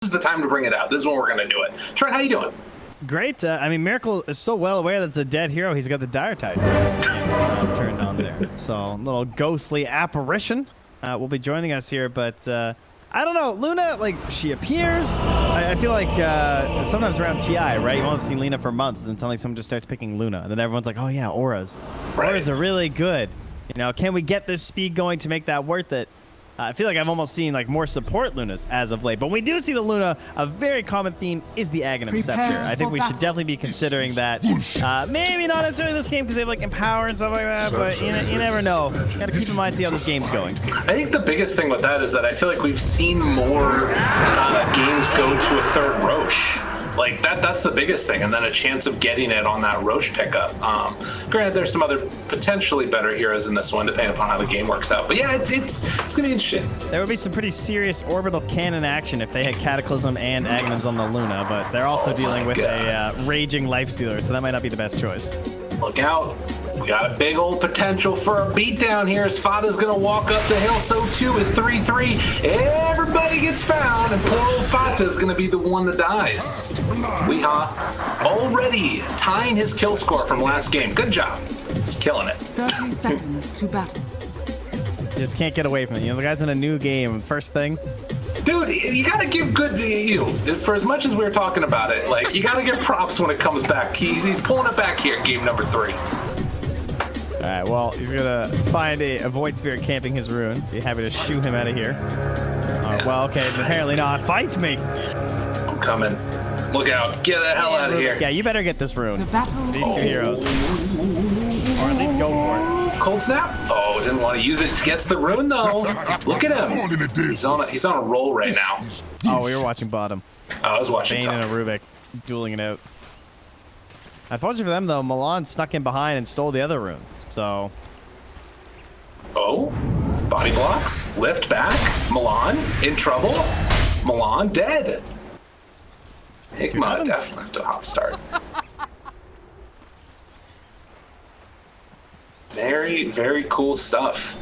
is the time to bring it out. This is when we're going to do it. Trent, how you doing? Great. I mean, Miracle is so well aware that it's a dead hero. He's got the Dire Tide turned on there. So a little ghostly apparition will be joining us here. But I don't know. Luna, like, she appears. I feel like sometimes around TI, right? You won't have seen Luna for months, and suddenly someone just starts picking Luna. And then everyone's like, oh, yeah, auras. Right. Auras are really good. You know, can we get this speed going to make that worth it? I feel like I've almost seen like more support Lunas as of late, but we do see the Luna. A very common theme is the Aghanim Scepter. I think we should definitely be considering that. Maybe not necessarily this game because they have like Empower and stuff like that, but you never know. Gotta keep in mind, see how this game's going. I think the biggest thing with that is that I feel like we've seen more games go to a third Roche. Like that's the biggest thing, and then a chance of getting it on that Roche pickup. Granted, there's some other potentially better heroes in this one, depending upon how the game works out. But yeah, it's gonna be interesting. There would be some pretty serious orbital cannon action if they had Cataclysm and Aghanims on the Luna, but they're also dealing with a raging Lifestealer, so that might not be the best choice. Look out. We got a big old potential for a beatdown here as Fada's going to walk up the hill. So too is 3-3. Everybody gets found, and poor old Fata's going to be the one that dies. Weehaw already tying his kill score from last game. Good job. He's killing it. 30 seconds to battle. Just can't get away from it. You know, the guy's in a new game. First thing. Dude, you gotta give for as much as we were talking about it, like, you gotta give props when it comes back. He's pulling it back here, game number 3. All right, well, he's gonna find a Void Spirit camping his rune. Be happy to shoo him out of here. Well, okay, apparently not. Fight me! I'm coming. Look out. Get the hell out of here. Yeah, you better get this rune. The battle. These two heroes. Or at least go for it. Cold snap? Oh, didn't want to use it. Gets the rune though. Look at him. He's on a roll right now. Oh, we were watching bottom. Oh, I was watching Bane top. and a Rubik dueling it out. Unfortunately for them though, Milan snuck in behind and stole the other rune. So. Oh, body blocks. Lift back. Milan in trouble. Milan dead. Nigma definitely left a hot start. Very, very cool stuff.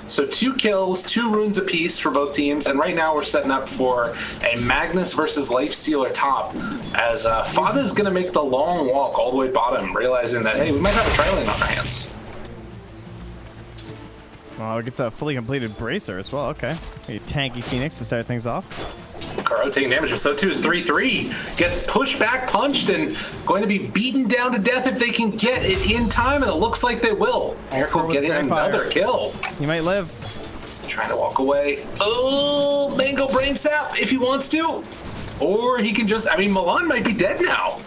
So 2 kills, 2 runes apiece for both teams, and right now we're setting up for a Magnus versus Lifestealer top, as Fada's going to make the long walk all the way bottom, realizing that, hey, we might have a tri-lane on our hands. Well, it gets a fully completed Bracer as well. Okay. A tanky Phoenix to start things off. Karo taking damage, so too is 3-3. Gets pushed back, punched, and going to be beaten down to death if they can get it in time, and it looks like they will. Miracle getting another kill. He might live. Trying to walk away. Oh, Mango Brain Sap if he wants to. Or he can just, I mean, Milan might be dead now.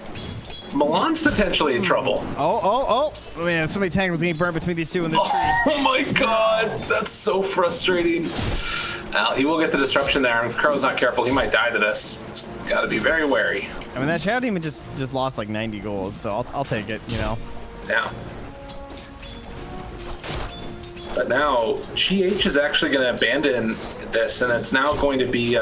Milan's potentially in trouble. Oh. Man, somebody tank was getting burned between these two in the tree. Oh my god, that's so frustrating. Well, he will get the disruption there, and if Crow's not careful, he might die to this. He's got to be very wary. I mean, that Shadow Demon just lost like 90 gold, so I'll take it, you know. Yeah. But now, GH is actually going to abandon this, and it's now going to be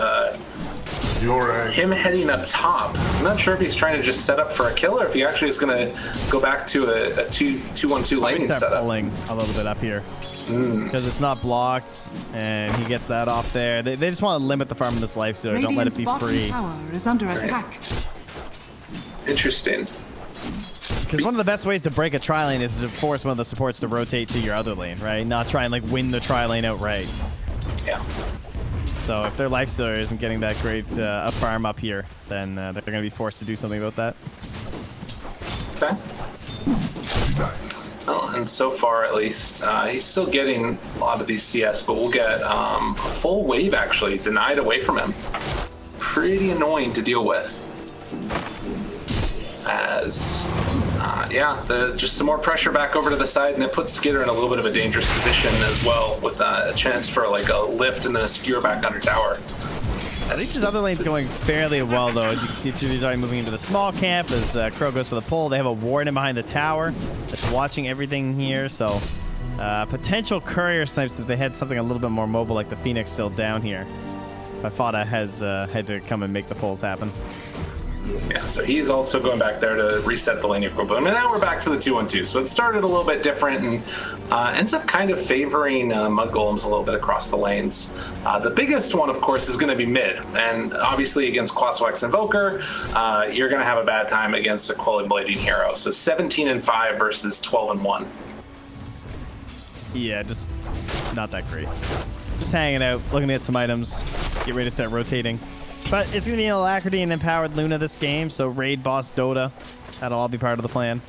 him heading up top. I'm not sure if he's trying to just set up for a kill, or if he actually is going to go back to a 2-1-2 laning setup. Pulling a little bit up here. Because it's not blocked, and he gets that off there. They just want to limit the farm in this life, so don't let it be free. Tower is under attack. Interesting. Because one of the best ways to break a tri-lane is to force one of the supports to rotate to your other lane, right? Not try and like win the tri-lane outright. Yeah. So if their Lifestealer isn't getting that great a farm up here, then they're going to be forced to do something about that. Okay. Well, and so far at least, he's still getting a lot of these CS, but we'll get a full wave actually denied away from him. Pretty annoying to deal with. As, just some more pressure back over to the side, and it puts Skiter in a little bit of a dangerous position as well, with a chance for like a lift and then a skewer back under tower. At least his other lane's going fairly well, though. As you can see, two of these are moving into the small camp as Crow goes for the pull. They have a warden behind the tower that's watching everything here, so potential courier snipes if they had something a little bit more mobile like the Phoenix still down here. But Fada has had to come and make the pulls happen. Yeah, so he's also going back there to reset the lane equilibrium. And now we're back to the 2-1-2. So it started a little bit different and ends up kind of favoring Mud Golems a little bit across the lanes. The biggest one, of course, is going to be mid. And obviously against Quaswax Invoker, you're going to have a bad time against a Quilly Blading Hero. So 17-5 versus 12-1. Yeah, just not that great. Just hanging out, looking at some items, get ready to start rotating. But it's going to be an Alacrity and Empowered Luna this game, so raid boss Dota. That'll all be part of the plan.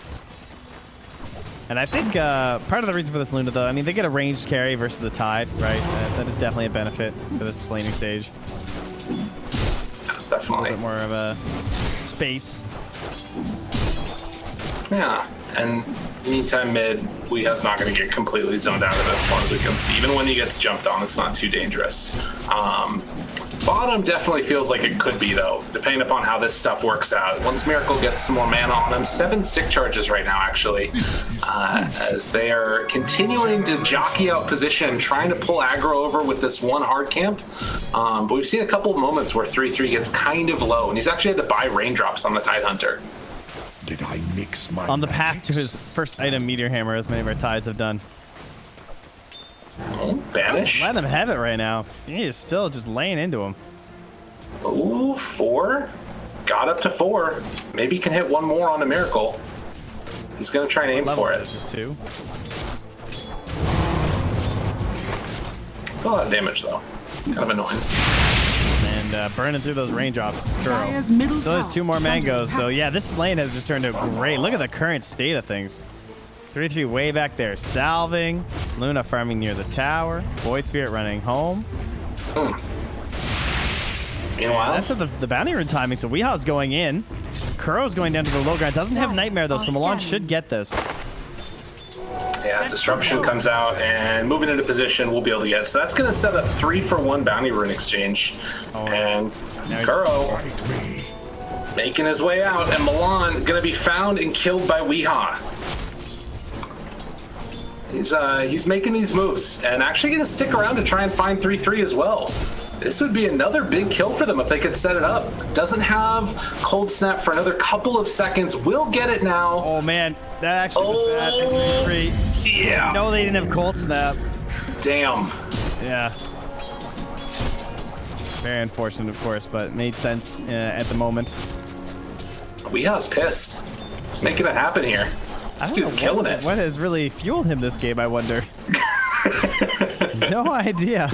And I think part of the reason for this Luna, though, I mean, they get a ranged carry versus the Tide, right? That is definitely a benefit for this laning stage. Definitely. A little bit more of a space. Yeah, and meantime mid, Weeha's not going to get completely zoned out of this, as far as we can see. Even when he gets jumped on, it's not too dangerous. Bottom definitely feels like it could be, though, depending upon how this stuff works out. Once Miracle gets some more mana on him, 7 stick charges right now, actually, as they are continuing to jockey out position, trying to pull aggro over with this one hard camp. But we've seen a couple of moments where 3-3 gets kind of low, and he's actually had to buy raindrops on the Tidehunter. Did I mix my On the path to his first item, Meteor Hammer, as many of our Tides have done. Oh, banish. Let him have it right now. He is still just laying into him. Ooh, 4. Got up to 4. Maybe he can hit one more on a Miracle. He's going to try and aim for it. Just 2. It's a lot of damage, though. Kind of annoying. And burning through those raindrops is Dire's Kuro. middle So there's tower 2 more is under mangoes. So attack. yeah, this lane has just turned out great. Look at the current state of things. 3-3 way back there. Salving. Luna farming near the tower. Void Spirit running home. Meanwhile, That's at the bounty rune timing. So Weeha's going in. Kuro's going down to the low ground. Doesn't have Nightmare though, so Milan should get this. yeah, Disruption comes out and moving into position, we'll be able to get. So that's going to set up 3-for-1 bounty rune exchange. And Kuro making his way out, and Milan going to be found and killed by Weeha. He's making these moves and actually going to stick around to try and find 3-3 as well. This would be another big kill for them if they could set it up. Doesn't have Cold Snap for another couple of seconds. Will get it now. Oh man, that actually was bad. 3-3. Yeah. No, they didn't have Cold Snap. Damn. Yeah. Very unfortunate, of course, but made sense at the moment. Weeha's pissed. He's making it happen here. I This don't dude's know killing what, it. What has really fueled him this game, I wonder? No idea.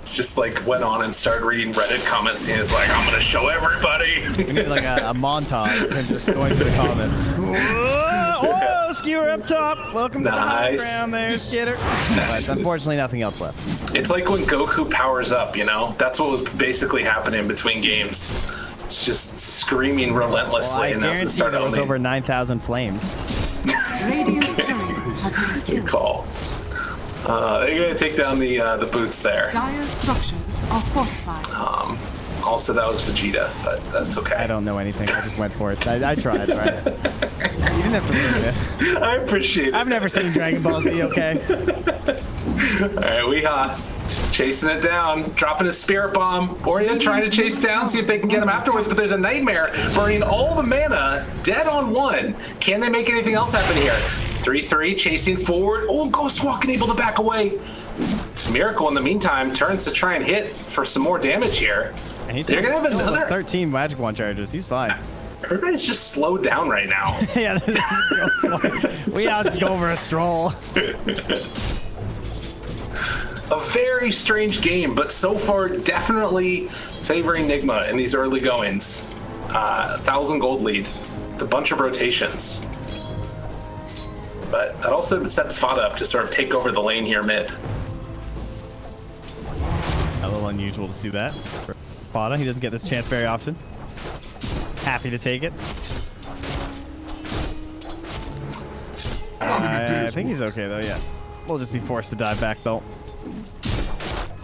Just like went on and started reading Reddit comments and he was like, I'm gonna show everybody. We need like a montage of him just going through the comments. Oh, skewer up top. Welcome to the high Nice. ground there, Skitter. But unfortunately, nothing else left. It's like when Goku powers up, you know? That's what was basically happening between games. It's just screaming relentlessly, Well, I and that's what guarantee started there was owning. over 9,000 flames. Radiant's courier has been Good killed. call. They're gonna take down the boots there. Dire's structures are fortified. Also, that was Vegeta, but that's okay. I don't know anything. I just went for it. I tried, right? You didn't have to ruin it. I appreciate it. I've never seen Dragon Ball Z, okay? All right, Weeha chasing it down, dropping a spirit bomb. Orion trying to chase down, see if they can get him afterwards, but there's a nightmare burning all the mana, dead on 1. Can they make anything else happen here? 3-3 chasing forward. Oh, Ghostwalk able to back away. Miracle in the meantime turns to try and hit for some more damage here. And he's They're gonna have still another. 13 Magic Wand charges. He's fine. Everybody's just slowed down right now. Yeah, this is we have to go for a stroll. A very strange game, but so far definitely favoring Nigma in these early goings. 1,000 gold lead, with a bunch of rotations. But that also sets Fada up to sort of take over the lane here mid. A little unusual to see that. For Fada, he doesn't get this chance very often. Happy to take it. I think he's okay though, yeah. We'll just be forced to dive back though.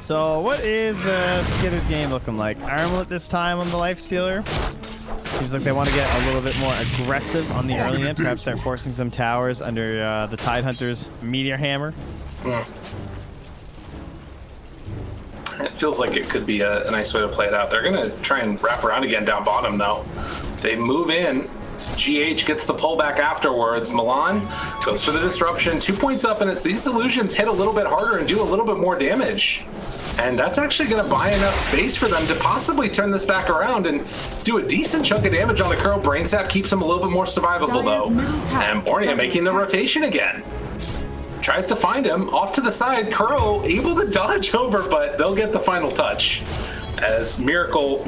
So what is Skitter's game looking like? Armlet this time on the Lifestealer. Seems like they want to get a little bit more aggressive on the early end. Perhaps start forcing some towers under the Tidehunter's Meteor Hammer. It feels like it could be a nice way to play it out. They're going to try and wrap around again down bottom, though. They move in. GH gets the pullback afterwards. Milan goes for the disruption. 2 points up, and it's these illusions hit a little bit harder and do a little bit more damage. And that's actually going to buy enough space for them to possibly turn this back around and do a decent chunk of damage on the Kuro. Brain Sap keeps him a little bit more survivable, though. And Borneo making the rotation again. Tries to find him off to the side. Kuro able to dodge over, but they'll get the final touch. As Miracle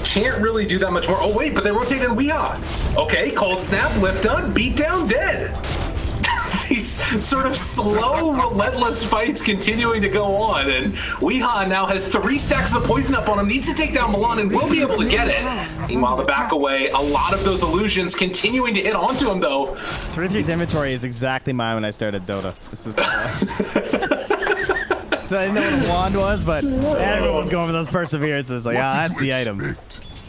can't really do that much more. Oh, wait, but they rotate in Weehaw. Okay, cold snap, lift up, beat down, dead. These sort of slow, relentless fights continuing to go on, and Weehaw now has 3 stacks of the poison up on him, needs to take down Milan and will be able to get it. Meanwhile, the back away, a lot of those illusions continuing to hit onto him, though. 3-3's inventory is exactly mine when I started Dota. This is so I didn't know what a wand was, but everyone was going for those perseverances. Like, ah, that's the item.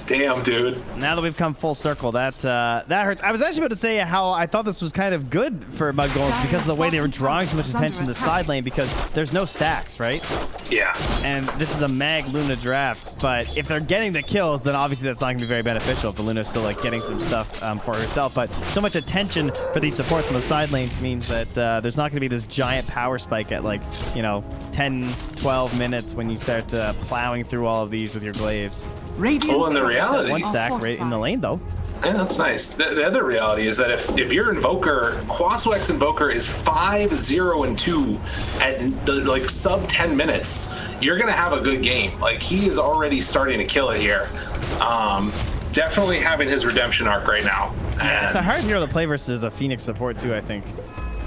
Damn, dude. Now that we've come full circle, that hurts. I was actually about to say how I thought this was kind of good for Mud Golems because of the way they were drawing so much attention to the side lane because there's no stacks, right? Yeah. And this is a Mag Luna draft, but if they're getting the kills, then obviously that's not going to be very beneficial if the Luna's still like getting some stuff for herself. But so much attention for these supports on the side lanes means that there's not going to be this giant power spike at like, you know, 10, 12 minutes when you start plowing through all of these with your glaives. Oh, and the reality. One stack right in the lane, though. Yeah, that's nice. The other reality is that if your Invoker, Quaswex Invoker is 5-0-2 at like sub 10 minutes, you're going to have a good game. Like, he is already starting to kill it here. Definitely having his redemption arc right now. And it's a hard hero to play versus a Phoenix support, too, I think.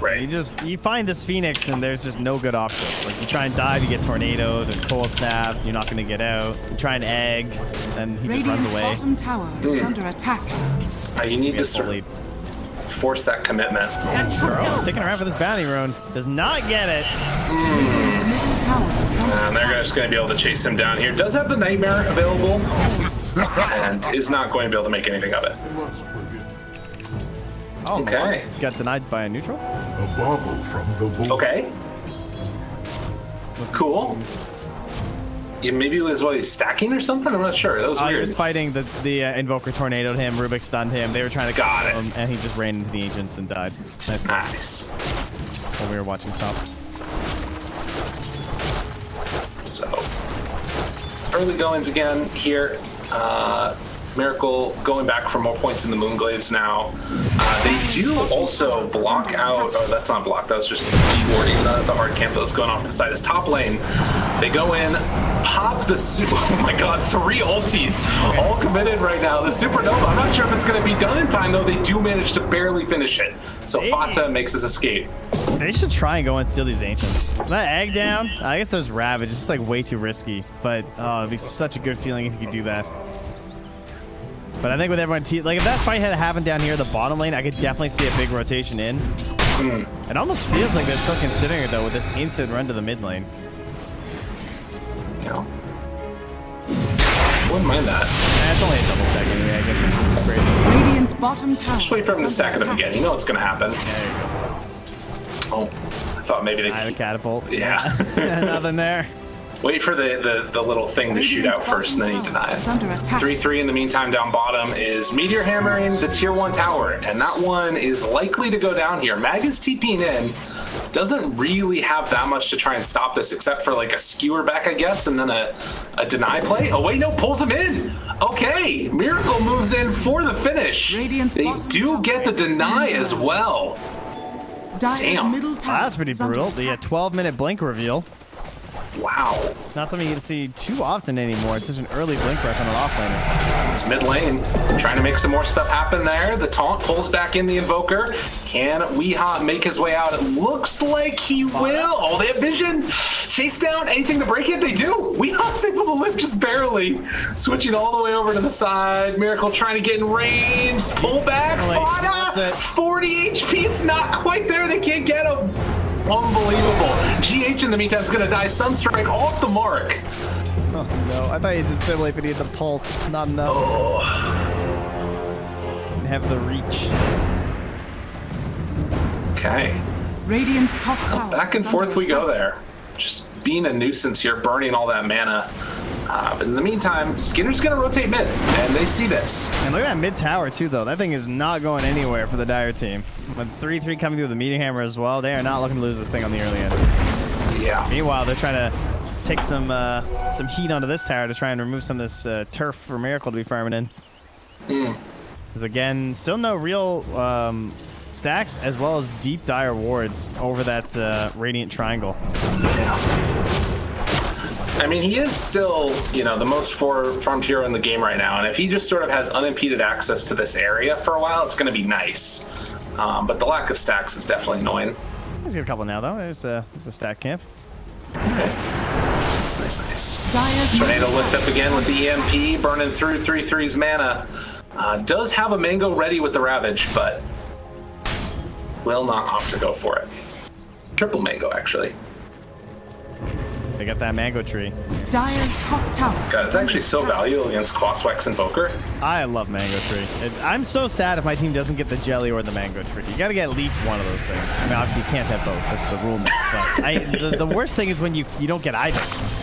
Right. You find this Phoenix and there's just no good options. Like you try and dive, you get tornadoed and cold snap, you're not gonna get out. You try and egg, and he just runs away. Bottom tower is under attack. You need to sort of force that commitment. Kuro sticking around for this bounty rune. Does not get it. And they're just gonna be able to chase him down here. Does have the Nightmare available, and is not going to be able to make anything of it. Oh, okay. Got denied by a neutral? A bauble from the vault. Okay. Cool. Yeah, maybe it was what he's stacking or something. I'm not sure. That was weird. He was fighting the Invoker tornadoed him. Rubik stunned him. They were trying to got him, and he just ran into the agents and died. Nice. While we were watching top. So early goings again here. Miracle going back for more points in the Moonglaves now. They do also block out. Oh, that's not blocked. That was just thwarting the hard camp that was going off the side. His top lane. They go in, pop the oh my god, 3 ultis all committed right now. The Supernova. I'm not sure if it's going to be done in time though. They do manage to barely finish it. So Fata makes his escape. They should try and go and steal these ancients. That egg down. I guess there's Ravage. It's just like way too risky. But oh, it'd be such a good feeling if you could do that. But I think with everyone, like if that fight had happened down here in the bottom lane, I could definitely see a big rotation in. It almost feels like they're still considering it though with this instant run to the mid lane. No. Wouldn't mind that. It's only a double stack anyway, I guess it's crazy. Radiant's bottom tower. Just wait for him to stack it up again. You know what's going to happen. There you go. Oh, I thought maybe they... I have a catapult. Yeah. Nothing there. Wait for the little thing to shoot out first, and then you deny it. 3-3 in the meantime down bottom is Meteor hammering the tier 1 tower, and that one is likely to go down here. Mag is TPing in, doesn't really have that much to try and stop this except for like a skewer back, I guess, and then a deny play. Oh wait, no, pulls him in. Okay, Miracle moves in for the finish. They do get the deny as well. Damn. Wow, that's pretty brutal. The 12-minute blink reveal. Wow. Not something you can see too often anymore. It's such an early blink rush on an offlaner. It's mid lane. Trying to make some more stuff happen there. The taunt pulls back in the Invoker. Can Weehaw make his way out? It looks like he will. Oh, they have vision. Chase down. Anything to break it? They do. Weehaw's able to live just barely. Switching all the way over to the side. Miracle trying to get in range. Pull back. Fada. 40 HP. It's not quite there. They can't get him. Unbelievable. GH in the meantime is going to die. Sunstrike off the mark. Oh no, I thought you did simulate, but he had the pulse. Not enough. Oh. Didn't have the reach. Okay. Radiant's top tower. Back and forth we go there. just being a nuisance here, burning all that mana. But in the meantime, Skinner's going to rotate mid, and they see this. And look at that mid tower, too, though. That thing is not going anywhere for the Dire team. With 3-3 coming through the meteor hammer as well, they are not looking to lose this thing on the early end. Yeah. Meanwhile, they're trying to take some heat onto this tower to try and remove some of this turf for Miracle to be farming in. Because, again, still no real stacks as well as deep Dire wards over that Radiant Triangle. Yeah. I mean, he is still, you know, the most farmed hero in the game right now, and if he just sort of has unimpeded access to this area for a while, it's going to be nice. But the lack of stacks is definitely annoying. He's got a couple now, though. There's a stack camp. Nice, nice. Tornado lift up again with the EMP, burning through 3-3's mana. Does have a mango ready with the Ravage, but will not opt to go for it. Triple mango, actually. They got that mango tree. Dire's top tower. God, it's actually so valuable against Quaswex Invoker. I love mango tree. I'm so sad if my team doesn't get the jelly or the mango tree. You got to get at least one of those things. I mean, obviously you can't have both. That's the rule. But the worst thing is when you don't get either.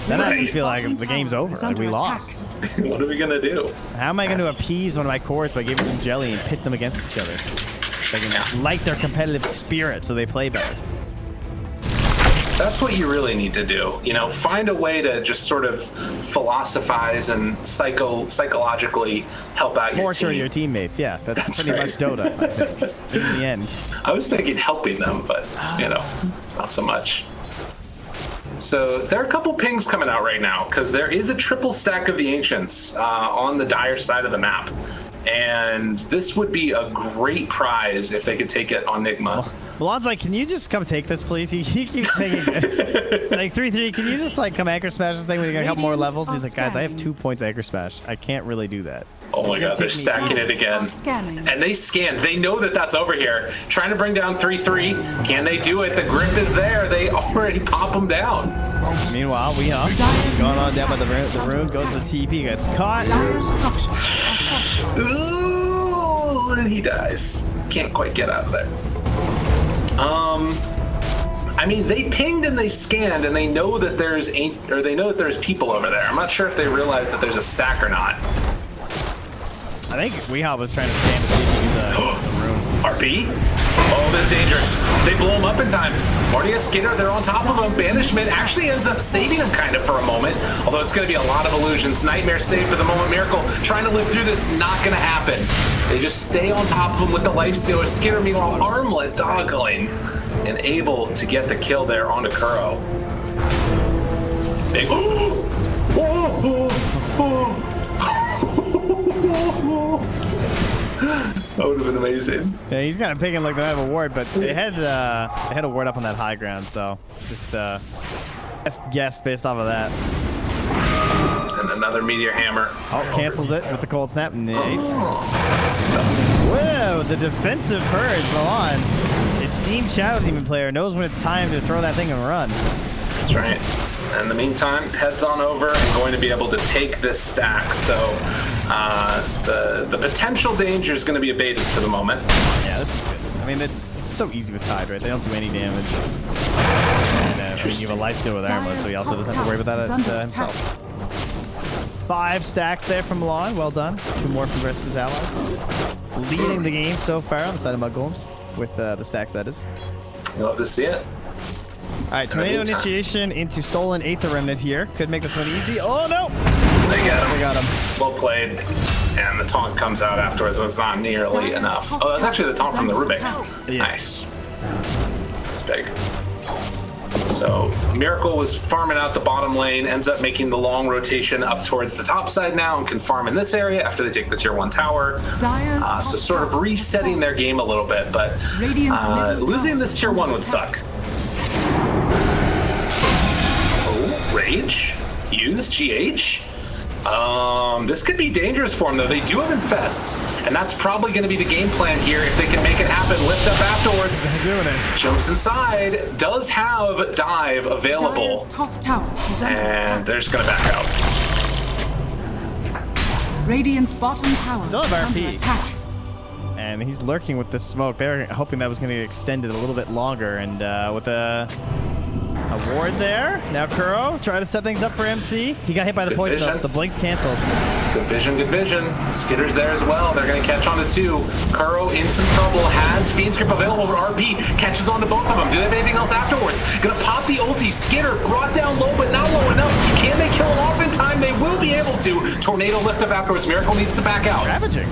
Then I just feel like the game's over. Like we lost. What are we gonna do? How am I going to appease one of my cores by giving them jelly and pit them against each other? They can light their competitive spirit so they play better. That's what you really need to do. You know, find a way to just sort of philosophize and psychologically help out your team. Torture your teammates, yeah. That's pretty much Dota, I think, in the end. I was thinking helping them, but, you know, not so much. So there are a couple pings coming out right now, because there is a triple stack of the Ancients on the Dire side of the map. And this would be a great prize if they could take it on Nigma. Milan's like, can you just come take this, please? He keeps taking it. Like, 3-3, can you just, like, come anchor smash this thing when you got a couple more levels? He's like, guys, I have 2 points anchor smash. I can't really do that. Oh my god, they're stacking it again. And they scan. They know that that's over here. Trying to bring down 3-3. Can they do it? The grip is there. They already pop them down. Meanwhile, we are going on down by the rune, goes to the TP, gets caught. Ooh, and he dies. Can't quite get out of there. I mean, they pinged and they scanned, and they know that there's people over there. I'm not sure if they realize that there's a stack or not. I think Weehawk was trying to scan to see if he could the rune. RP? Oh, this is dangerous. They blow him up in time. Morty and Skiter, they're on top of him. Banishment actually ends up saving him kind of for a moment, although it's going to be a lot of illusions. Nightmare saved for the moment. Miracle trying to live through this, not going to happen. They just stay on top of him with the Lifestealer. Skiter, meanwhile, armlet doggling and able to get the kill there onto Kuro. Big. That would have been amazing. Yeah, he's kind of picking like they have a ward, but they had a ward up on that high ground, so just guess based off of that. And another meteor hammer. Oh, cancels it with the cold snap. Nice. Oh, whoa, the defensive purge, Milan. Esteemed Shadow Demon player knows when it's time to throw that thing and run. That's right. In the meantime, heads on over and going to be able to take this stack. So the potential danger is going to be abated for the moment. Yeah, this is good. I mean, it's so easy with Tide, right? They don't do any damage. And I mean, you have a Lifestealer with armor, so he also doesn't have to worry about that himself. 5 stacks there from Milan. Well done. 2 more from the rest of his allies. Leading the game so far on the side of Mudgolms with the stacks, that is. You'll have to see it. All right, Tornado Initiation into Stolen Aether Remnant here. Could make this one easy. Oh, no! They got him. They got him. Well played. And the taunt comes out afterwards, but it's not nearly enough. Oh, that's actually the taunt from the Rubik. Yeah. Nice. That's big. So Miracle was farming out the bottom lane, ends up making the long rotation up towards the top side now and can farm in this area after they take the tier 1 tower. So sort of resetting their game a little bit, but losing this tier 1 would suck. Oh, Rage. Use GH. This could be dangerous for them, though. They do have Infest, and that's probably going to be the game plan here if they can make it happen. Lift up afterwards. They're doing it. Jumps inside. Does have Dive available. Top tower is under And attack. they're just going to back out. Radiant's bottom tower Still have is under RP. attack. And he's lurking with this smoke. They were hoping that was going to get extended a little bit longer. And with a A ward there. Now Kuro try to set things up for MC. He got hit by the Good poison. vision. The blink's canceled. Good vision, good vision. Skitter's there as well. They're going to catch on to 2. Kuro in some trouble. Has Fiend's Grip available for RP. Catches on to both of them. Do they have anything else afterwards? Going to pop the ulti. Skitter brought down low, but not low enough. Can they kill him off in time? They will be able to. Tornado lift up afterwards. Miracle needs to back out. Ravaging.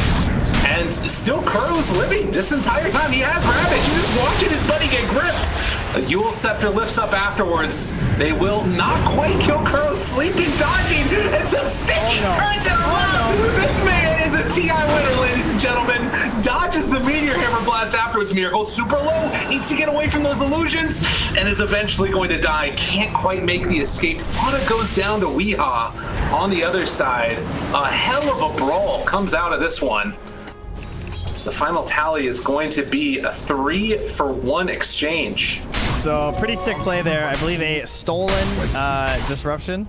And still Kuro's living this entire time. He has Ravage. He's just watching his buddy get gripped. A Yule Scepter lifts up afterwards. They will not quite kill Kuro. Sleeping, dodging, and some sticky turns it around. This man is a TI winner, ladies and gentlemen. Dodges the Meteor Hammer Blast afterwards. Miracle super low. Needs to get away from those illusions and is eventually going to die. Can't quite make the escape. Fada goes down to Weehaw on the other side. A hell of a brawl comes out of this one. So the final tally is going to be a 3-for-1 exchange. So pretty sick play there. I believe a stolen disruption.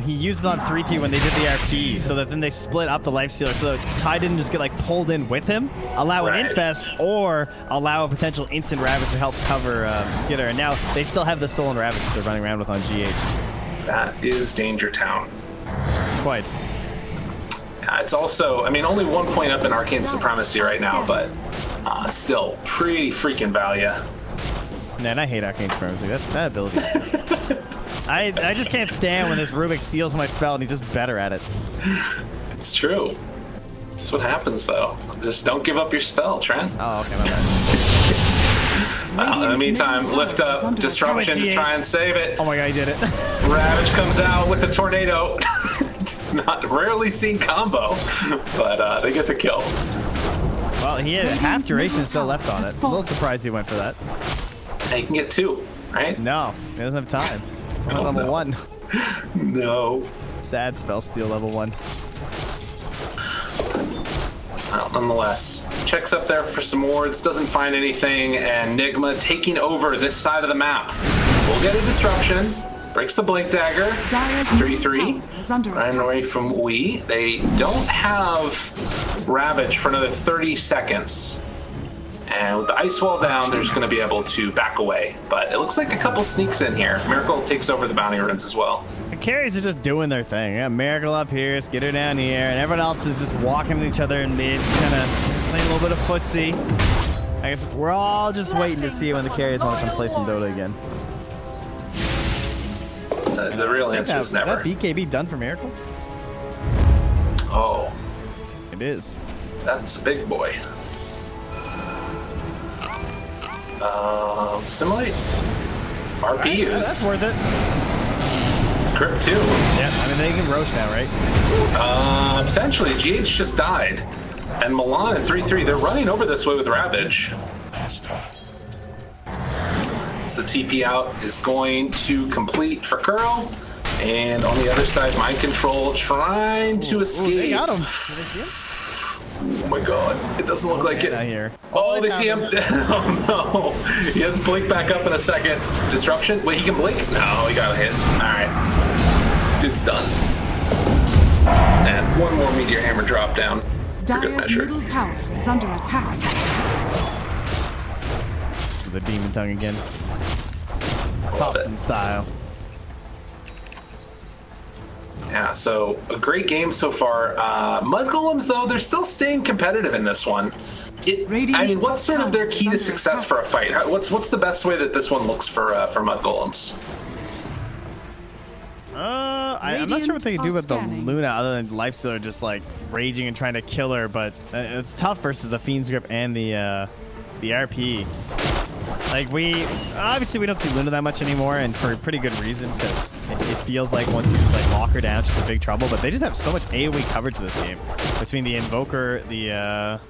He used it on 3P when they did the RP, so that then they split up the Lifestealer, so that Ty didn't just get like pulled in with him, allow an infest, or allow a potential instant Ravage to help cover Skitter. And now they still have the stolen Ravage they're running around with on GH. That is Danger Town. Quite. It's also, I mean, only 1 point up in Arcane Supremacy right now, but still pretty freaking value. Man, I hate Arcane Supremacy. That ability. I just can't stand when this Rubik steals my spell and he's just better at it. It's true. That's what happens, though. Just don't give up your spell, Trent. Oh, okay, my bad. In the meantime, lift up Disruption to try and save it. Oh my god, he did it. Ravage comes out with the Tornado. Not rarely seen combo, but they get the kill. Well, he had half duration still left on it. A little surprised he went for that. Hey, you can get 2, right? No, he doesn't have time. Oh, Level no. 1. No. Sad spell steal level 1. Well, nonetheless, checks up there for some wards, doesn't find anything, and Nigma taking over this side of the map. We'll get a disruption. Breaks the Blink Dagger. 3-3. Running away from Wee. They don't have Ravage for another 30 seconds. And with the Ice Wall down, they're just going to be able to back away. But it looks like a couple sneaks in here. Miracle takes over the Bounty Runes as well. The carries are just doing their thing. Yeah, Miracle up here, Skitter down here, and everyone else is just walking at each other in mid, kind of playing a little bit of footsie. I guess we're all just waiting to see when the carries want to come play some Dota again. The real answer is never. Is that BKB done for Miracle? Oh, It is. that's a big boy. Simulate. RP use. That's worth it. Crypt 2. Yeah, I mean, they can Roche now, right? Potentially. GH just died. And Milan at 3-3. They're running over this way with Ravage. So the TP out is going to complete for Kuro. And on the other side, Mind Control trying to escape. Ooh, they got him. Did they see him? Oh my god. It doesn't look like it. Not here. Oh, they see him. Oh no. He has Blink back up in a second. Disruption. Wait, he can Blink? No, he got a hit. Alright. Dude's done. And one more Meteor Hammer drop down. For good Dire's measure. middle tower is under attack. The Demon Tongue again. Love it. Thompson style. Yeah, so a great game so far. Mud Golems, though, they're still staying competitive in this one. I mean, what's sort of their key to success for a fight? What's the best way that this one looks for Mud Golems? I'm not sure what they can do with the scanning. Luna other than Lifestealer just like raging and trying to kill her, but it's tough versus the Fiend's Grip and the RP. Like obviously we don't see Luna that much anymore, and for a pretty good reason, because it feels like once you just like lock her down, she's in big trouble. But they just have so much AoE coverage in this game between the Invoker, the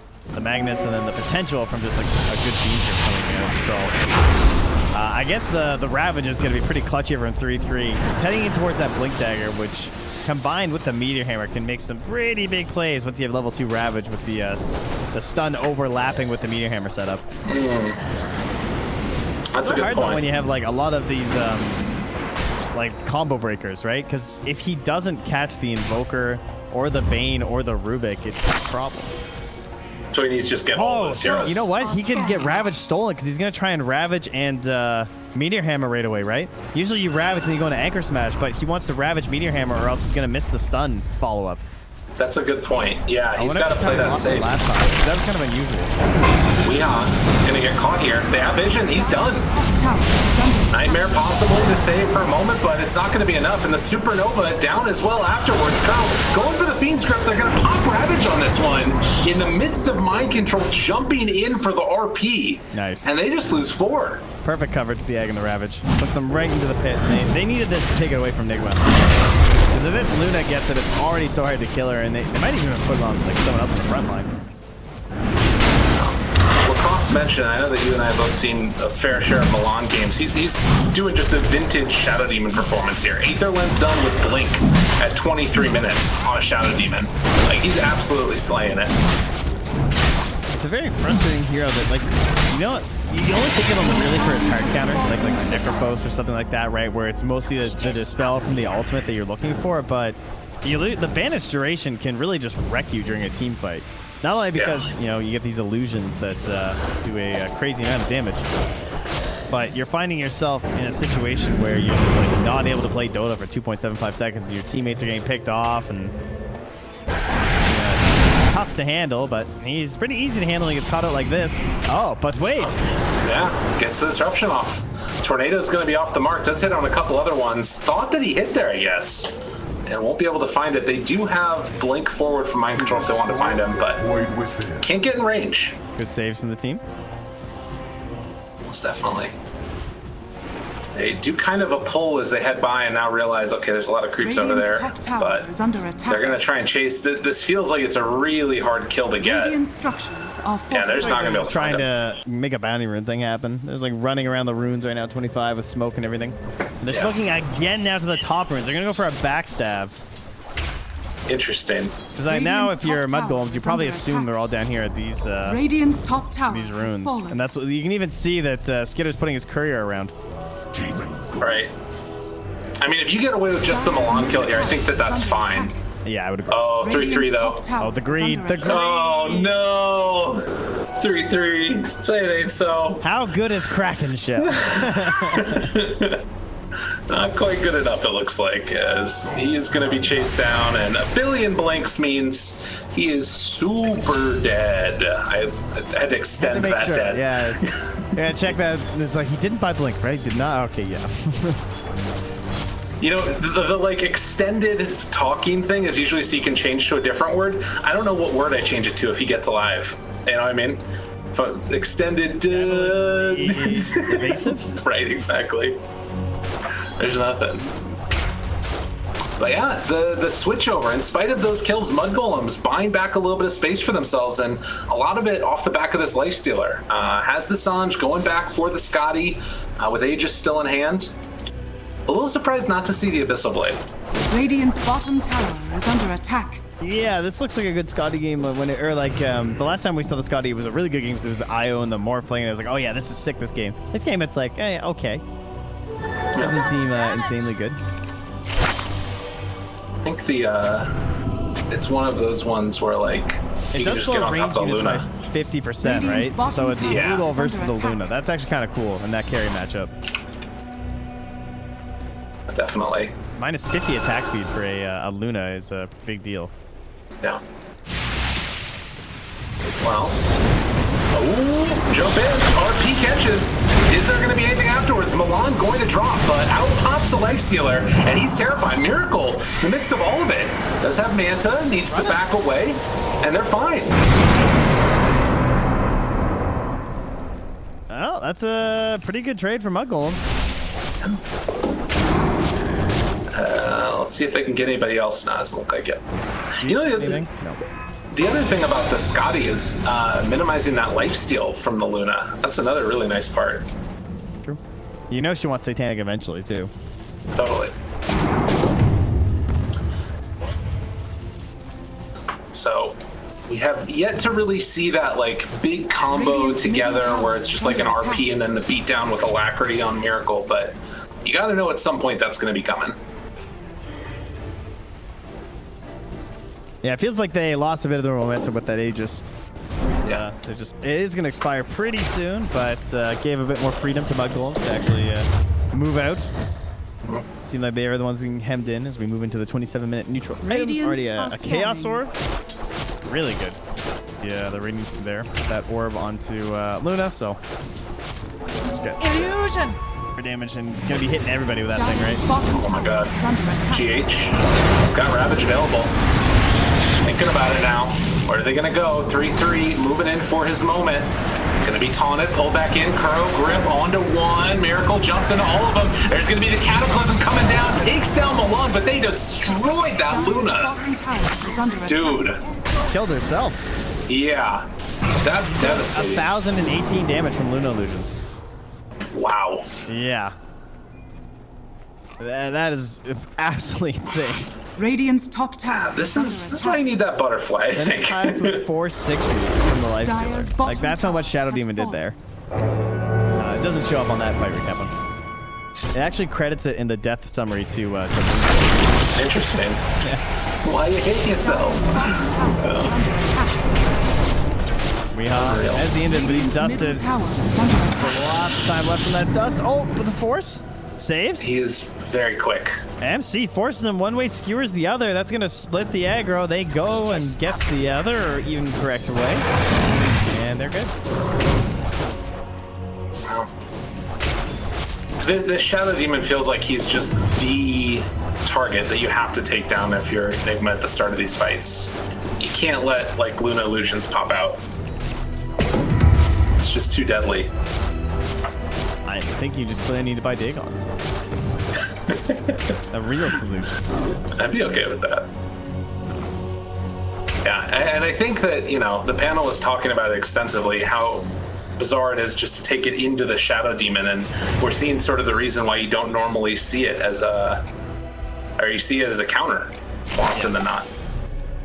Magnus, and then the potential from just like a good Fiend's Grip coming out. So. I guess the Ravage is going to be pretty clutch here from 3-3. Heading in towards that Blink Dagger, which combined with the Meteor Hammer can make some pretty big plays once you have level 2 Ravage with the stun overlapping with the Meteor Hammer setup. That's a good hard point. though when you have like a lot of these like combo breakers, right? Because if he doesn't catch the Invoker or the Bane or the Rubik, it's a problem. So he needs to just get all those heroes. You know what? He can get Ravage stolen because he's going to try and Ravage and Meteor Hammer right away, right? Usually you ravage and you go into Anchor Smash, but he wants to ravage Meteor Hammer or else he's going to miss the stun follow-up. That's a good point. Yeah, he's got to play that safe. Last time. That was kind of unusual. Weehaw gonna get caught here. They have vision. He's done. Nightmare possibly to save for a moment, but it's not going to be enough. And the Supernova down as well afterwards. Curl going for the Fiend's Grip. They're going to pop Ravage on this one in the midst of Mind Control, jumping in for the RP. Nice. And they just lose 4. Perfect coverage to the Egg and the Ravage. Puts them right into the pit. They needed this to take it away from Nigma. Because if Luna gets it, it's already so hard to kill her, and they might even put it on like someone else on the front line. Lacrosse mentioned, I know that you and I have both seen a fair share of Milan games. He's doing just a vintage Shadow Demon performance here. Aether Lens done with Blink at 23 minutes on a Shadow Demon. Like, he's absolutely slaying it. It's a very frustrating hero that, like, you know, you only think of him really for his hard counters, like Necrophos or something like that, right? Where it's mostly the dispel from the ultimate that you're looking for, but the Banished duration can really just wreck you during a team fight. Not only because, you know, you get these illusions that do a crazy amount of damage, but you're finding yourself in a situation where you're just like not able to play Dota for 2.75 seconds. Your teammates are getting picked off, and tough to handle, but he's pretty easy to handle. He gets caught out like this. Oh, but wait. Yeah, gets the disruption off. Tornado's going to be off the mark. Does hit on a couple other ones. Thought that he hit there, I guess. And won't be able to find it. They do have Blink forward for Mind Control if they want to find him, but can't get in range. Good saves from the team. Most definitely. They do kind of a pull as they head by and now realize, okay, there's a lot of creeps over there, but they're going to try and chase. This feels like it's a really hard kill to get. Yeah, they're just not going to be able to trying find to make a bounty rune thing happen. There's like running around the runes right now, 25 with smoke and everything. And they're smoking again now to the top runes. They're going to go for a backstab. Interesting. Because like now, if you're Mud Golems, you probably assume they're all down here at these these runes. And that's what you can even see that Skitter's putting his courier around. Right. I mean, if you get away with just the Milan kill here, I think that that's fine. Yeah, I would agree. Oh, 3-3 though. Oh, the greed. The greed. Oh, no. 3-3. Say it ain't so. How good is Kraken ship? Not quite good enough, it looks like, as he is going to be chased down, and a billion blinks means he is super dead. I had to extend that sure. dead. Yeah, check that. It's like, he didn't buy Blink, right? He did not? Okay, yeah. You know, the like extended talking thing is usually so you can change to a different word. I don't know what word I change it to if he gets alive. You know what I mean? Extended... evasive? Right, exactly. There's nothing. But yeah, the switch over, in spite of those kills, Mud Golems buying back a little bit of space for themselves, and a lot of it off the back of this Lifestealer. Has the Sange going back for the Scotty with Aegis still in hand. A little surprised not to see the Abyssal Blade. Radiant's bottom tower is under attack. Yeah, this looks like a good Scotty game. The last time we saw the Scotty, it was a really good game because it was the IO and the Morphling, and I was like, oh yeah, this is sick, this game. This game, it's like, okay. Doesn't seem insanely good. I think it's one of those ones where like you can just get on top of the Luna. 50%, right? So it's Brutal versus the Luna. That's actually kind of cool in that carry matchup. Definitely. Minus 50 attack speed for a Luna is a big deal. Yeah. Well. Oh, jump in. RP catches. Is there going to be anything afterwards? Milan going to drop, but out pops a Lifestealer, and he's terrified. Miracle, in the midst of all of it, does have Manta, needs to back away, and they're fine. Well, that's a pretty good trade for Mud Golems. Let's see if they can get anybody else. Nah, doesn't look like it. You know, the other thing about the Scotty is minimizing that lifesteal from the Luna. That's another really nice part. True. You know she wants Satanic eventually, too. Totally. So we have yet to really see that like big combo together where it's just like an RP and then the beatdown with Alacrity on Miracle, but you got to know at some point that's going to be coming. Yeah, it feels like they lost a bit of their momentum with that Aegis. Yeah. it is going to expire pretty soon, but gave a bit more freedom to Mud Golems to actually move out. Seem like they are the ones being hemmed in as we move into the 27-minute neutral. Items already a Chaos Orb. Really good. Yeah, the Radiant's there. That orb onto Luna, so let's get Illusion. more damage and gonna be hitting everybody with that thing, Dire's right? bottom Oh my tower god. is under attack. GH. He's got Ravage available. Thinking about it now. Where are they gonna go? 3-3, moving in for his moment. Gonna be taunted, pull back in, Kuro grip onto one. Miracle jumps into all of them. There's gonna be the Cataclysm coming down, takes down Milan, but they destroyed that Dire's Luna. bottom tower is under attack. Dude. Killed herself. Yeah. That's devastating. 1,018 damage from Luna Illusions. Wow. Yeah. That is absolutely insane. Radiant's top tower This under is attack. why you need that butterfly, I Then it think. ties with 460 from the Dire's Lifestealer. bottom Like, that's how much Shadow tower has Demon did fallen. there. It doesn't show up on that fight recap. It actually credits it in the death summary to Luna. Interesting. Yeah. Why you hate yourself? Dire's bottom tower is under attack. We as the ended, but he's Radiant's middle dusted. tower is under attack. Lots of time left on that dust. Oh, with the force. Saves. He is very quick. MC forces him one way, skewers the other. That's going to split the aggro. They go and guess the other or even correct way. And they're good. Wow. The Shadow Demon feels like he's just the target that you have to take down if you're Nigma at the start of these fights. You can't let like Luna Illusions pop out. It's just too deadly. I think you just really need to buy Dagons. A real solution. I'd be okay with that. Yeah, and I think that, you know, the panel was talking about it extensively, how bizarre it is just to take it into the Shadow Demon, and we're seeing sort of the reason why you don't normally see it as a, or you see it as a counter more often than not.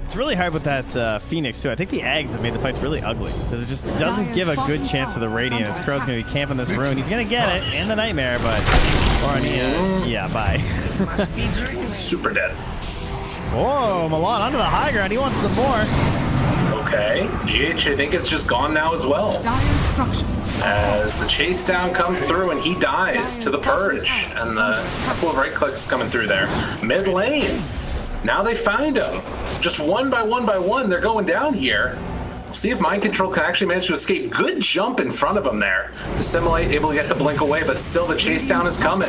It's really hard with that Phoenix, too. I think the Ags have made the fights really ugly. Because it just doesn't give a good chance for the Radiant. As Crow's going to be camping this rune. He's going to get it in the Nightmare, but... yeah, bye. Super dead. Whoa, Milan onto the high ground. He wants some more. Okay, GH I think is just gone now as well. Dire's structures. As the chase down comes through and he dies to the Purge. And the couple of right clicks coming through there. Mid lane. Now they find him. Just one by one, they're going down here. We'll see if Mind Control can actually manage to escape. Good jump in front of him there. Dissimulate, able to get the blink away, but still the chase down is coming.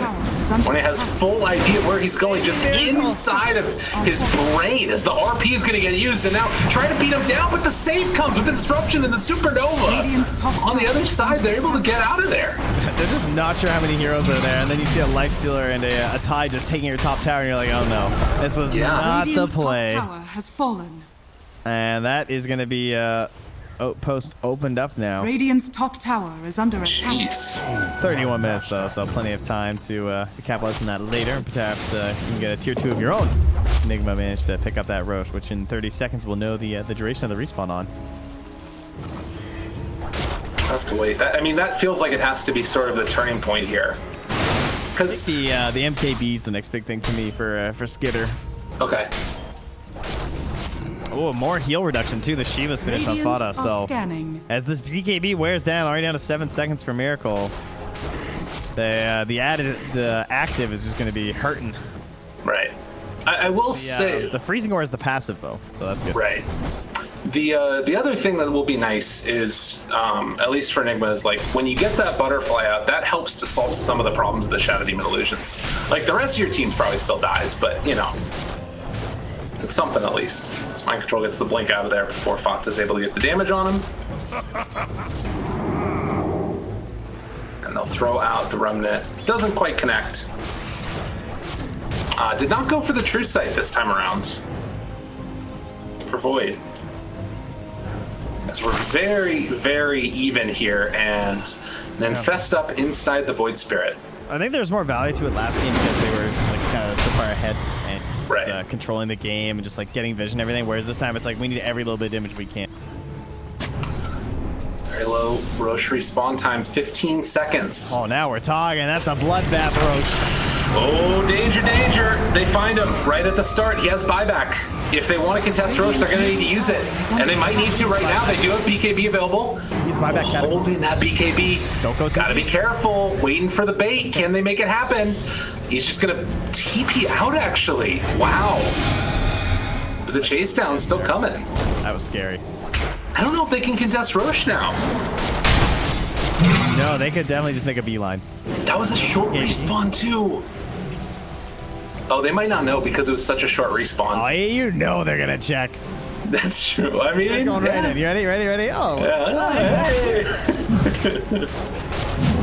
When he has full idea where he's going, just inside of his brain as the RP is going to get used. And now try to beat him down, but the save comes with the disruption and the supernova. On the other side, they're able to get out of there. They're just not sure how many heroes are there, and then you see a Lifestealer and a Tide just taking your top tower, and you're like, oh no, this was not the play. Top tower has fallen. And that is going to be post opened up now. Radiant's top tower is under attack. Jeez. 31 minutes though, so plenty of time to capitalize on that later, and perhaps you can get a tier 2 of your own. Nigma managed to pick up that Roche, which in 30 seconds we'll know the duration of the respawn on. I'll have to wait. I mean, that feels like it has to be sort of the turning point here. Because the MKB is the next big thing to me for skiter. Okay. Oh, more heal reduction too. The Shiva's finished on Fada, so scanning. as this BKB wears down, already down to 7 seconds for Miracle, the active is just going to be hurting. Right. I will say The freezing ore is the passive though, so that's good. right. The other thing that will be nice is, at least for Nigma, is like when you get that butterfly out, that helps to solve some of the problems of the Shadow Demon illusions. Like the rest of your team probably still dies, but you know, it's something at least. So Mind Control gets the blink out of there before Fata's able to get the damage on him. And they'll throw out the Remnant. Doesn't quite connect. Did not go for the True Sight this time around. For Void. As we're very, very even here, and then Infest up inside the Void Spirit. I think there's more value to it last game because they were like kind of so far ahead and Right. controlling the game and just like getting vision and everything. Whereas this time it's like we need every little bit of damage we can. Very low Roche respawn time, 15 seconds. Oh, now we're talking. That's a bloodbath, Roche. Oh, danger, danger. They find him right at the start. He has buyback. If they want to contest Roche, they're going to need to use it. And they might need to right now. They do have BKB available. He's buyback. Holding that BKB. Don't go. Got to be careful. Waiting for the bait. Can they make it happen? He's just going to TP out, actually. Wow. But the chase down's still coming. That was scary. I don't know if they can contest Roche now. No, they could definitely just make a beeline. That was a short respawn, too. Oh, they might not know because it was such a short respawn. Oh, you know they're gonna check. That's true. I mean, They're going right in. You ready? Ready? Ready? Oh. Yeah. Hey.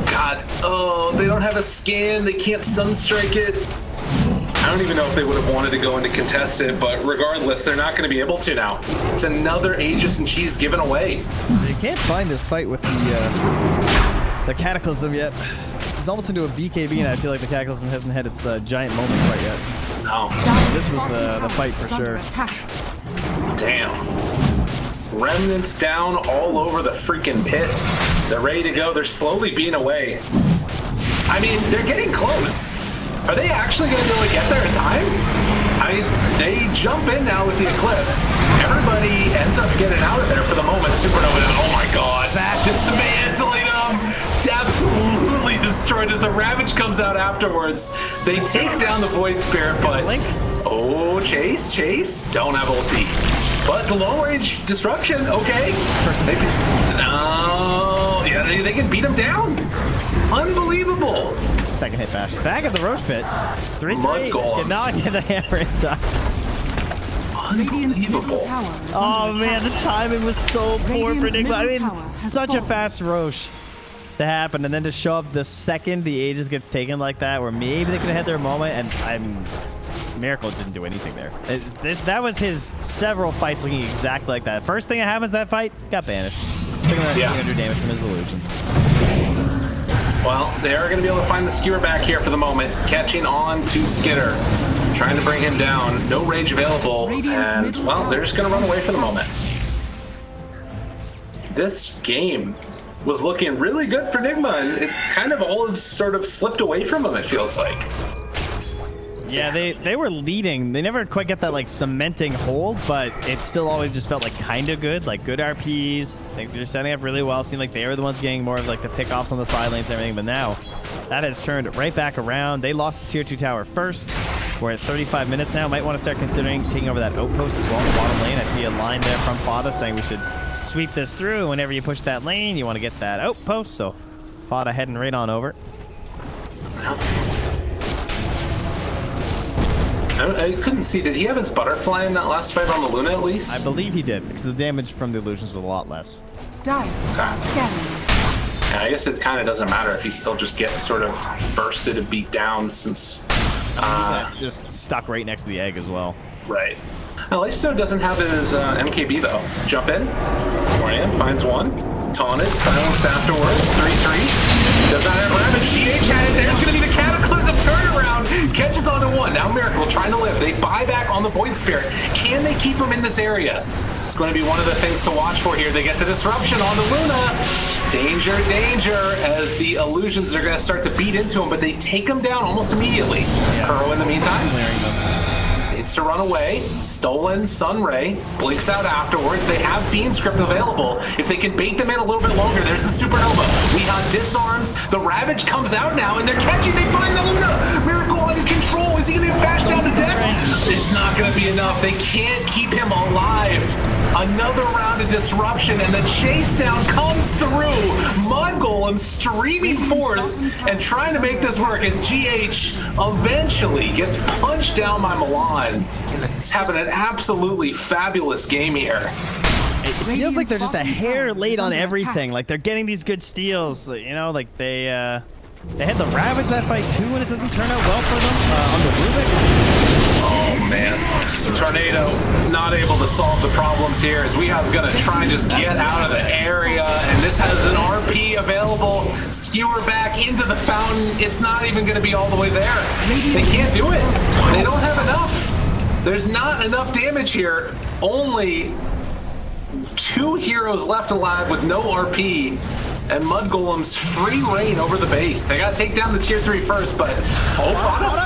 God. Oh, they don't have a scan. They can't sunstrike it. I don't even know if they would have wanted to go into contest it, but regardless, they're not going to be able to now. It's another Aegis and Cheese given away. They can't find this fight with the Cataclysm yet. It's almost into a BKB, and I feel like the Cataclysm hasn't had its giant moment quite yet. No. This was the fight for sure. Damn. Remnants down all over the freaking pit. They're ready to go. They're slowly being away. I mean, they're getting close. Are they actually going to be able to get there in time? I mean, they jump in now with the Eclipse. Everybody ends up getting out of there for the moment. Supernova, oh my god. Dismantling them. Absolutely destroyed as the Ravage comes out afterwards. They take down the Void Spirit, but... Oh, Chase. Don't have ulti. But the long range disruption, okay. Yeah, they can beat him down. Unbelievable. Second hit bash. Back at the Roche pit. 3-3. Mud golems. Did not get the hammer in time. Unbelievable. Oh man, the timing was so poor for Nigma. I mean, such a fast Roche to happen, and then to show up the second the Aegis gets taken like that, where maybe they could have had their moment, and Miracle didn't do anything there. That was his several fights looking exactly like that. First thing that happens that fight, got banished. Took another 300 damage from his illusions. Well, they are going to be able to find the skewer back here for the moment. Catching on to Skitter. Trying to bring him down. No rage available. And, well, they're just going to run away for the moment. This game was looking really good for Nigma, and it kind of all sort of slipped away from them, it feels like. Yeah, they were leading. They never quite get that like cementing hold, but it still always just felt like kind of good, like good RPs. I think they're setting up really well. Seemed like they were the ones getting more of like the pickoffs on the side lanes and everything, but now that has turned right back around. They lost the tier 2 tower first. We're at 35 minutes now. Might want to start considering taking over that outpost as well in the bottom lane. I see a line there from Fada saying we should sweep this through. Whenever you push that lane, you want to get that outpost. So Fada heading right on over. I couldn't see. Did he have his butterfly in that last fight on the Luna at least? I believe he did, because the damage from the illusions was a lot less. Scanning. And I guess it kind of doesn't matter if he still just gets sort of bursted and beat down since... just stuck right next to the egg as well. Right. Now, Lifestealer doesn't have his MKB though. Jump in. Ryan finds one. Taunted. Silenced afterwards. 3-3. Does not have Ravage. GH had it. There's going to be the Cataclysm turnaround. Catches onto one. Now Miracle trying to live. They buy back on the Void Spirit. Can they keep him in this area? It's going to be one of the things to watch for here. They get the disruption on the Luna. Danger, as the illusions are going to start to beat into him, but they take him down almost immediately. Kuro in the meantime needs to run away. Stolen Sunray blinks out afterwards. They have Fiend Script available. If they can bait them in a little bit longer, there's the Supernova. Weehaw disarms. The Ravage comes out now, and they're catching. They find the Luna. Miracle under control. Is he going to get bashed down to death? It's not going to be enough. They can't keep him alive. Another round of disruption, and the chase down comes through. Mud Golem streaming forth and trying to make this work as GH eventually gets punched down by Milan. He's having an absolutely fabulous game here. It feels like they're just a hair late on everything. Like they're getting these good steals. You know, like they had the Ravage that fight too, and it doesn't turn out well for them on the Rubik. Oh man, Tornado not able to solve the problems here as Weeha's gonna try and just get out of the area, and this has an RP available. Skewer back into the fountain. It's not even gonna be all the way there. They can't do it. They don't have enough. There's not enough damage here. Only 2 heroes left alive with no RP. and Mud Golem's free reign over the base. They got to take down the tier 3 first, but Fada.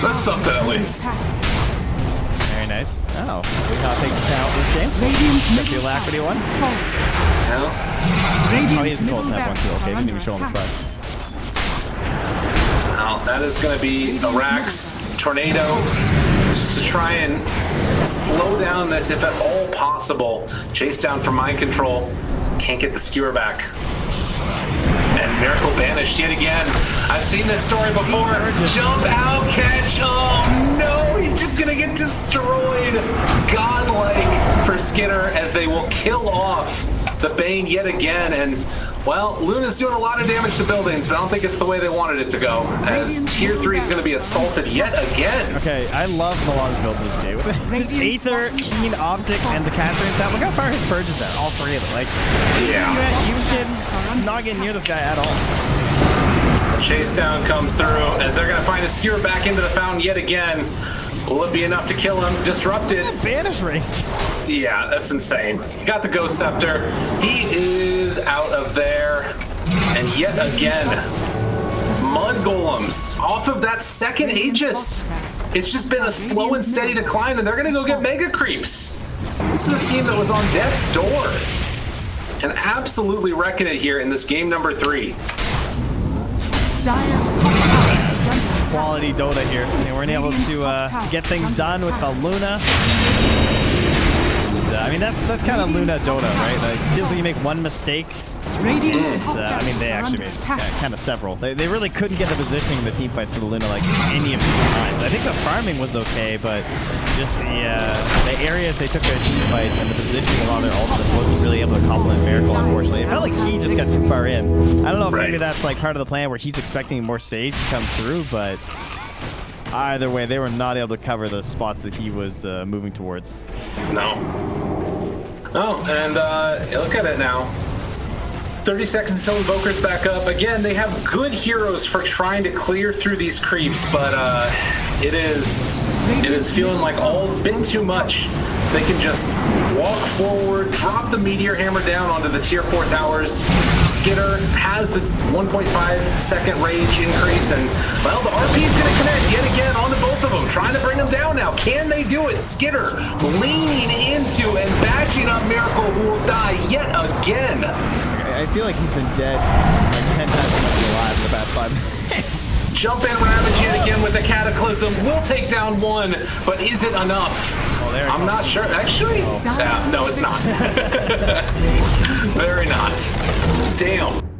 That's something at least. Very nice. Oh, we got to take this out this game. Got the alacrity one. Oh, he's cold tap one too. Okay, didn't even show him the side. Now, that is going to be a Rax Tornado just to try and slow down this if at all possible. Chase down for mind control. Can't get the skewer back. And Miracle banished yet again. I've seen this story before. Jump out, catch. Oh no, he's just going to get destroyed. Godlike for Skiter as they will kill off the Bane yet again. And well, Luna's doing a lot of damage to buildings, but I don't think it's the way they wanted it to go, as tier 3 is going to be assaulted yet again. Okay, I love Milan's build this game. His Aether, Keen Optic, and the Caster himself. Look how far his Purge is at, all 3 of them. Like, yeah. You can not get near this guy at all. The chase down comes through as they're going to find a skewer back into the fountain yet again. Will it be enough to kill him? Disrupted. Banish range. Yeah, that's insane. Got the Ghost Scepter. He is out of there. And yet again, Mud Golems off of that second Aegis. It's just been a slow and steady decline, and they're going to go get Mega Creeps. This is a team that was on death's door and absolutely wrecking it here in this game number 3. Dire's top tower is under attack. Quality Dota here. They weren't able to get things done with the Luna. And, I mean, that's kind of Luna Dota, right? Like, it feels like you make one mistake. Radiant's top I mean, they barracks are actually under made attack. kind of several. They really couldn't get the positioning in the team fights for the Luna like any of these times. I think the farming was okay, but just the areas they took their team fights and the positioning of all their ultimates wasn't really able to complement Miracle, unfortunately. It felt like he just got too far in. I don't know if maybe that's like part of the plan where he's expecting more Sage to come through, but either way, they were not able to cover the spots that he was moving towards. No. Oh, and look at it now. 30 seconds until Invoker's back up. Again, they have good heroes for trying to clear through these creeps, but it is feeling like all a bit too much. So they can just walk forward, drop the Meteor Hammer down onto the tier 4 towers. Skiter has the 1.5 second rage increase, and well, the RP is going to connect yet again onto both of them, trying to bring them down now. Can they do it? Skiter leaning into and bashing up Miracle, who will die yet again. I feel like he's been dead like 10 times as much alive in the past 5 minutes. Jump in Ravage yet again with the Cataclysm. Will take down one, but is it enough? Oh, there it I'm comes. not sure. Actually, no, it's not. Very not. Damn.